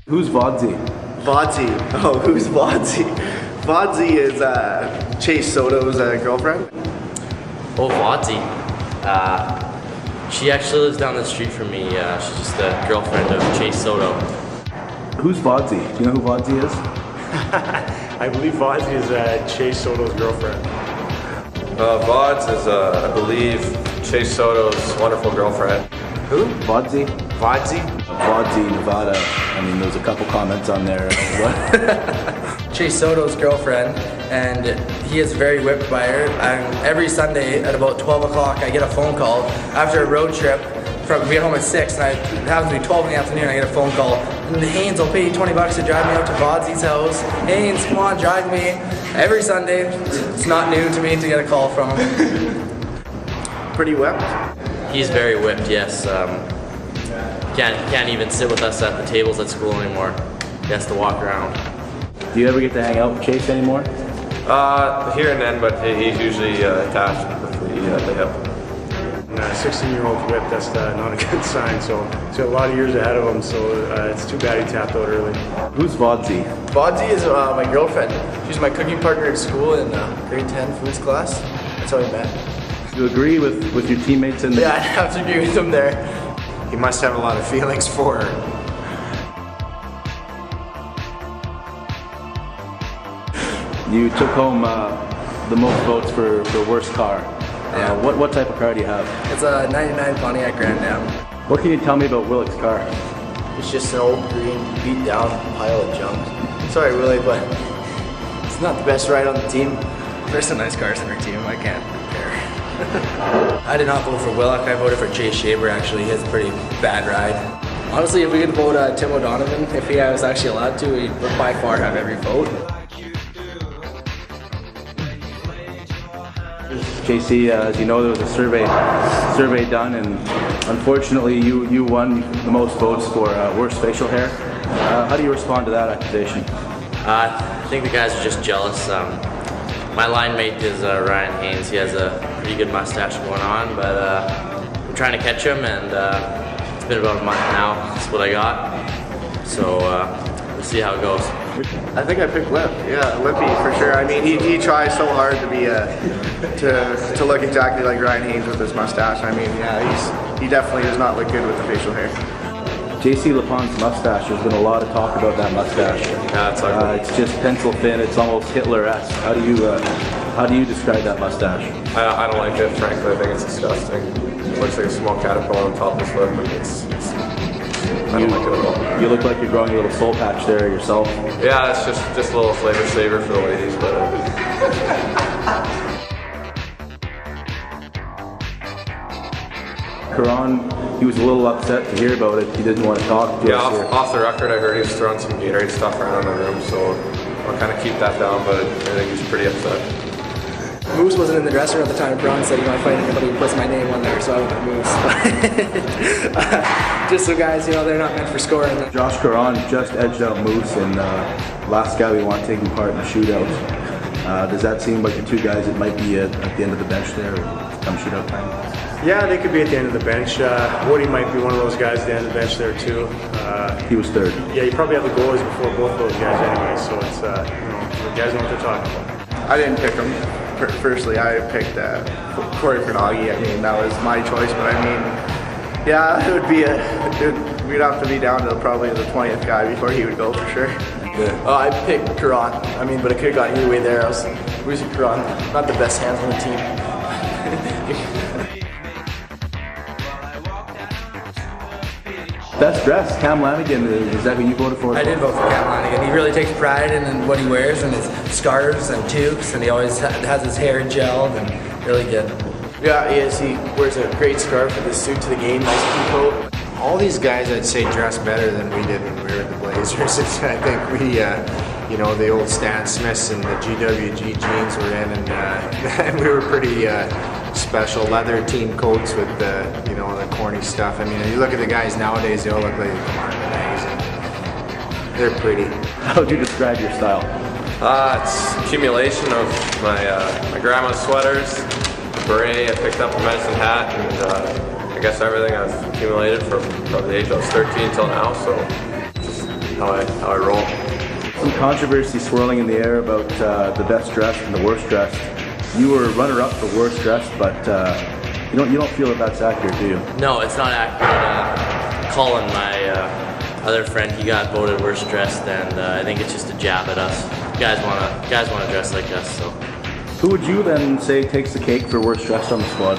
Who's Vodzi? Vodzi. Oh, who's Vodzi? Vodzi is Chase Soto's girlfriend. Oh, Vodzi. She actually lives down the street from me. She's just a girlfriend of Chase Soto. Who's Vodzi? Do you know who Vodzi is? I believe Vodzi is Chase Soto's girlfriend. Vods is, I believe, Chase Soto's wonderful girlfriend. Who? Vodzi? Vodzi? Vodzi, Nevada. I mean, there's a couple comments on there. Chase Soto's girlfriend, and he is very whipped by her. And every Sunday at about 12 o'clock, I get a phone call after a road trip. We get home at 6, and it happens to be 12 in the afternoon. I get a phone call, and Haynes will pay you $20 to drive me out to Vodzi's house. Haynes, come on, drive me. Every Sunday. It's not new to me to get a call from him. Pretty whipped. He's very whipped, yes. Can't even sit with us at the tables at school anymore. He has to walk around. Do you ever get to hang out with Chase anymore? Here and then, but he's usually attached with the hip. 16-year-old whip, that's not a good sign, so he's got a lot of years ahead of him, so it's too bad he tapped out early. Who's Vodzi? Vodzi is my girlfriend. She's my cooking partner at school in grade 10 foods class. That's how we met. Do you agree with your teammates in the... Yeah, I'd have to agree with him there. He must have a lot of feelings for her. You took home the most votes for worst car. Yeah. What type of car do you have? It's a 99 Pontiac Grand Am. What can you tell me about Willick's car? It's just an old green, beat down pile of junk. Sorry, Willie, but it's not the best ride on the team. There's some nice cars in our team, I can't compare. I did not vote for Willock, I voted for Chase Shaver actually. He has a pretty bad ride. Honestly, if we could vote Tim O'Donovan, if he was actually allowed to, he'd by far have every vote. JC, as you know, there was a survey done, and unfortunately you won the most votes for worst facial hair. How do you respond to that accusation? I think the guys are just jealous. My line mate is Ryan Haynes. He has a pretty good mustache going on, but I'm trying to catch him, and it's been about a month now. That's what I got. So we'll see how it goes. I think I picked Lip. Yeah, Lippy for sure. I mean, he tries so hard to be to look exactly like Ryan Haynes with his mustache. I mean, yeah, he definitely does not look good with the facial hair. JC Lapon's mustache. There's been a lot of talk about that mustache. Yeah, it's ugly. It's just pencil thin. It's almost Hitler-esque. How do you describe that mustache? I don't like it, frankly. I think it's disgusting. It looks like a small caterpillar on top of his lip, and I don't like it at all. You look like you're growing a little soul patch there yourself. Yeah, it's just a little flavor saver for the ladies, but Karan, he was a little upset to hear about it. He didn't want to talk to yeah, us. off the record, I heard he was throwing some Gatorade stuff around in the room, so I'll kind of keep that down, but I think he's pretty upset. Moose wasn't in the dressing room at the time. Braun said, you know, I fight anybody who puts my name on there, so I went with Moose. Just so guys, you know, they're not meant for scoring. Josh Karan just edged out Moose, and last guy we want taking part in the shootout. Does that seem like the two guys that might be at the end of the bench there come shootout time? Yeah, they could be at the end of the bench. Woody might be one of those guys at the end of the bench there too. He was third. Yeah, you probably have the goalies before both of those guys anyway, so it's, you know, the guys know what they're talking about. I didn't pick him. Firstly, I picked Corey Fernaghi. I mean, that was my choice, but I mean, yeah, it would be we'd have to be down to probably the 20th guy before he would go for sure. I picked Karan. I mean, but it could have gone either way there. I was losing Karan. Not the best hands on the team. Best dressed, Cam Lanigan. Is that who you voted for? I did vote for Cam Lanigan. He really takes pride in what he wears and his scarves and toques, and he always has his hair gelled and really good. Yeah, he is. He wears a great scarf with his suit to the game, nice pea coat. All these guys, I'd say, dress better than we did when we were the Blazers. I think we, you know, the old Stan Smiths and the GWG jeans were in, and we were pretty special leather team coats with the, you know, the corny stuff. I mean, you look at the guys nowadays, they all look like they come out of the magazine. They're pretty. How would you describe your style? It's accumulation of my grandma's sweaters, a beret I picked up, a medicine hat, and I guess everything I've accumulated from the age I was 13 till now. So just how I roll. Some controversy swirling in the air about the best dressed and the worst dressed. You were runner-up for worst dressed, but you don't feel that that's accurate, do you? No, it's not accurate. Colin, my other friend, he got voted worst dressed, and I think it's just a jab at us. Guys wanna dress like us, so. Who would you then say takes the cake for worst dressed on the squad?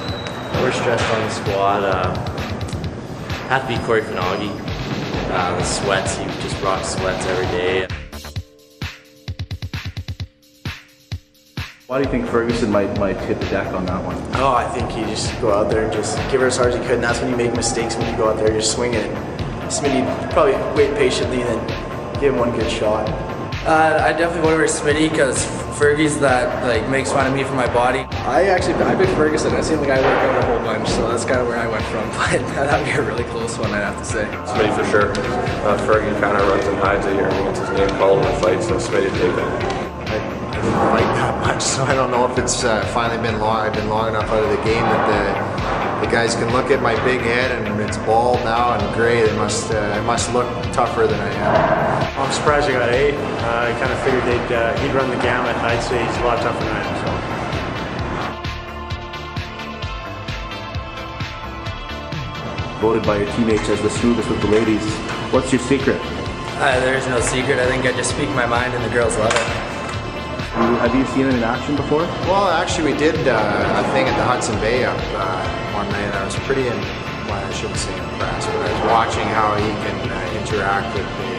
Worst dressed on the squad, have to be Corey Finagi. The sweats, he just rocks sweats every day. Why do you think Ferguson might hit the deck on that one? Oh, I think you just go out there and just give it as hard as you could, and that's when you make mistakes, when you go out there, just swing it. Smitty probably wait patiently, then give him one good shot. I definitely voted for Smitty because Fergie's that makes fun of me for my body. I picked Ferguson. I seem like I work out a whole bunch, so that's kind of where I went from. But that'd be a really close one, I'd have to say. Smitty for sure. Fergie kind of runs and hides it here and he gets his name called in a fight, so Smitty take it. I didn't like that much, so I don't know if it's finally been long. I've been long enough out of the game that the guys can look at my big head and it's bald now and gray. I must look tougher than I am. I'm surprised I got 8. I kind of figured he'd run the gamut. I'd say he's a lot tougher than I am. So. Voted by your teammates as the smoothest with the ladies. What's your secret? There's no secret. I think I just speak my mind and the girls love it. Have you seen him in action before? Well, actually, we did a thing at the Hudson Bay up one night, and I was pretty well, I shouldn't say impressed, but I was watching how he can interact with the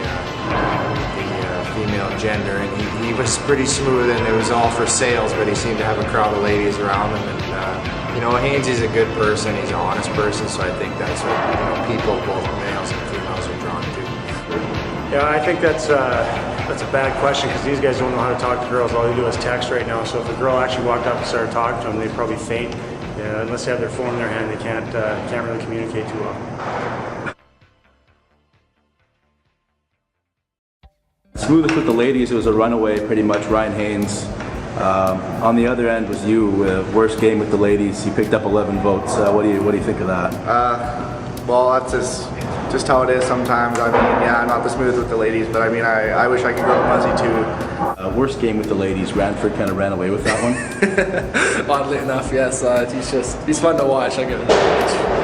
female gender, and he was pretty smooth, and it was all for sales, but he seemed to have a crowd of ladies around him, and Haynes is a good person, he's an honest person, so I think that's what people, both males and females, are drawn to. Yeah, I think that's a bad question because these guys don't know how to talk to girls. All they do is text right now. So if a girl actually walked up and started talking to them, they'd probably faint. Yeah, unless they have their phone in their hand, they can't really communicate too well. Smoothest with the ladies, it was a runaway, pretty much, Ryan Haynes. On the other end was you, worst game with the ladies. You picked up 11 votes. What do you think of that? Well, that's just how it is sometimes. I mean, yeah, I'm not the smooth with the ladies, but I mean, I wish I could go Muzzy too. Worst game with the ladies. Ranford kind of ran away with that one. Oddly enough, yes. He's fun to watch. I give it that.